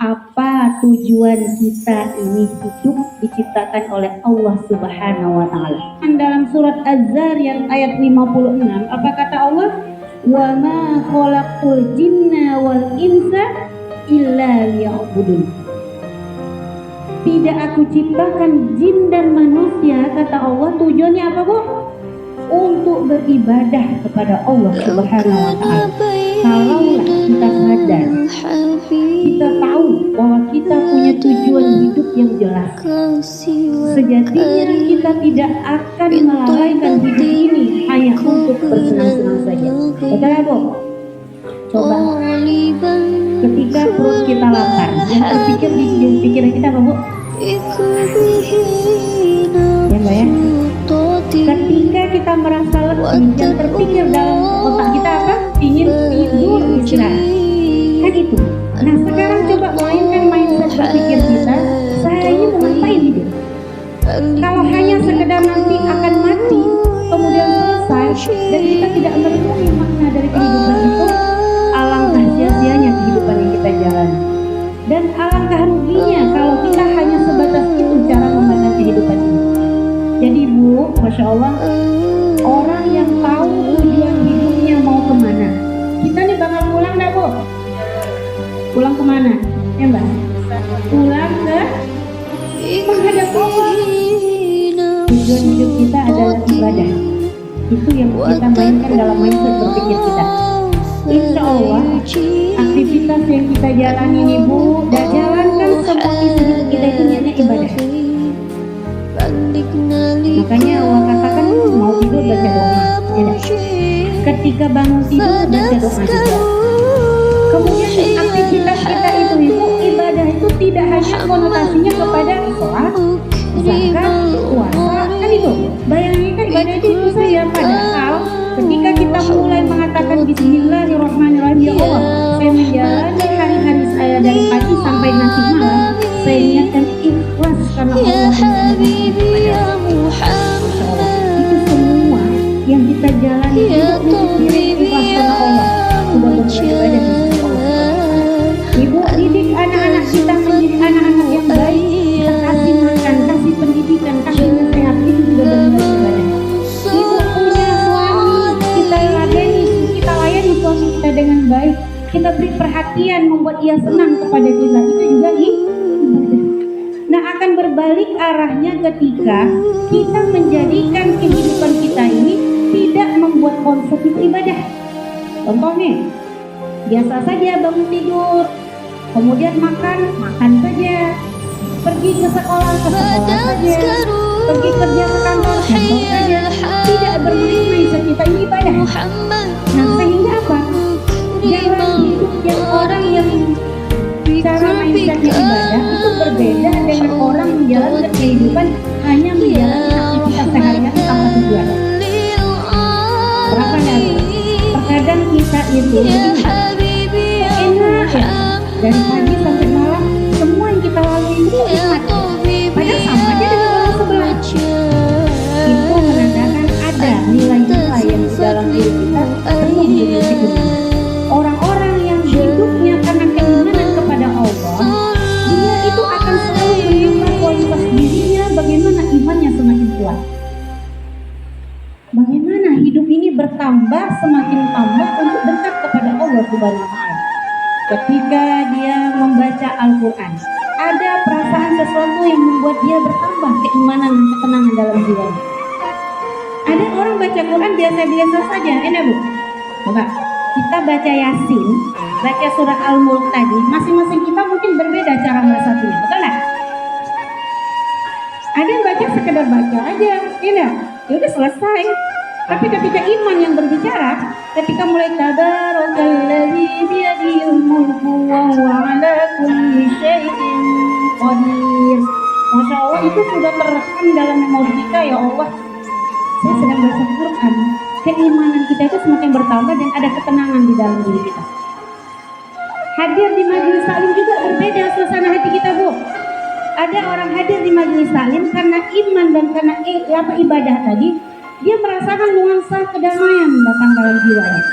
apa tujuan kita ini hidup diciptakan oleh Allah Subhanahu wa taala. Dalam surat Az-Zariyat ayat 56, apa kata Allah? Wa ma khalaqul jinna wal insa illa liya'budun. Tidak aku ciptakan jin dan manusia, kata Allah, tujuannya apa, Bu? Untuk beribadah kepada Allah Subhanahu wa taala. Kalaulah kita sadar, kita tahu bahwa kita punya tujuan hidup yang jelas, sejatinya kita tidak akan melalaikan hidup ini hanya untuk bersenang-senang saja. Betul ya, Bu? Coba ketika perut kita lapar, yang terpikir di pikiran kita apa, Bu? Ya, Mbak ya. Ketika kita merasa letih, yang terpikir dalam otak kita apa? Ingin tidur, istirahat. Kan itu. Nah, sekarang coba mainkan mindset berpikir kita, saya ini mau ngapain hidup? Kalau hanya sekedar nanti akan mati, kemudian selesai, dan kita tidak menemui makna dari kehidupan itu, alangkah sia-sianya kehidupan yang kita jalani. Dan alangkah ruginya kalau kita hanya sebatas itu cara memandang kehidupan ini. Jadi, Bu, Masya Allah, orang yang tahu tujuan hidupnya mau kemana. Kita nih bakal pulang dah, Bu. Pulang kemana? Ya, Mbak? Pulang ke menghadap Allah. Tujuan hidup kita adalah ibadah. Itu yang kita mainkan dalam mindset berpikir kita. Insya Allah, aktivitas yang kita jalani ini, Bu, dan jalankan semua isi hidup kita itu niatnya ibadah. Makanya Allah katakan mau tidur baca doa, ya. Ketika bangun tidur baca doa juga. Kemudian aktivitas kita itu, Ibu, ibadah itu tidak hanya konotasinya kepada sholat, zakat, puasa, kan itu. Bayangin kan ibadah itu saja. Padahal ketika kita mulai mengatakan Bismillahirrahmanirrahim, ya Allah, saya menjalani hari-hari saya dari pagi sampai nanti malam, saya niatkan ikhlas karena Allah. Itu semua yang kita jalani itu ikhlas karena Allah. Sudah beribadah di sisi Allah. Ibu, didik anak-anak kita menjadi anak-anak yang baik. Kita kasih makan, kasih pendidikan, kasih nasihat, itu juga beribadah. Ibu punya suami, kita layani suami kita dengan baik. Kita beri perhatian, membuat ia senang kepada kita, itu juga ibadah. Nah, akan berbalik arahnya ketika kita menjadikan kehidupan kita ini tidak membuat konsep itu ibadah. Contoh nih, biasa saja bangun tidur, kemudian makan saja, pergi ke sekolah saja, pergi kerja ke kantor saja, tidak bermain-main, kita ini ibadah. Nah, sehingga apa? Jalan hidup yang orang yang cara mindsetnya ibadah itu berbeda dengan orang menjalankan kehidupan hanya menjalankan aktivitas sehari-hari tanpa tujuan. Berapa ya? Terkadang kita itu enak ya, dari pagi sampai malam semua yang kita lalui itu enak, padahal sama aja dengan orang sebelah. Itu menandakan ada nilai-nilai yang di dalam diri kita perlu diperhatikan. Orang-orang yang hidupnya karena keimanan kepada Allah, dia itu akan selalu menimba kualitas dirinya, bagaimana imannya semakin kuat, bagaimana hidup ini bertambah semakin tambah untuk dekat kepada Allah Subhanahu wa taala. Ketika dia membaca Al-Qur'an, ada perasaan sesuatu yang membuat dia bertambah keimanan dan ketenangan dalam jiwanya. Ada orang baca Quran biasa-biasa saja, enak, Bu. Coba kita baca Yasin, baca surah Al-Mulk tadi, masing-masing kita mungkin berbeda cara meresapinya, betul nggak? Ada yang baca sekedar baca aja, enak, ya udah selesai. Tapi ketika iman yang berbicara, ketika mulai tabarakalladzi biyadihil mulku wa huwa ala kulli syai'in qadir. Masya Allah, itu sudah terekam dalam memori kita, ya Allah. Saya sedang baca Quran, keimanan kita itu semakin bertambah dan ada ketenangan di dalam diri kita. Hadir di majelis taklim juga berbeda suasana hati kita, Bu. Ada orang hadir di majelis taklim karena iman dan karena ibadah tadi, dia merasakan nuansa kedamaian datang dalam jiwanya.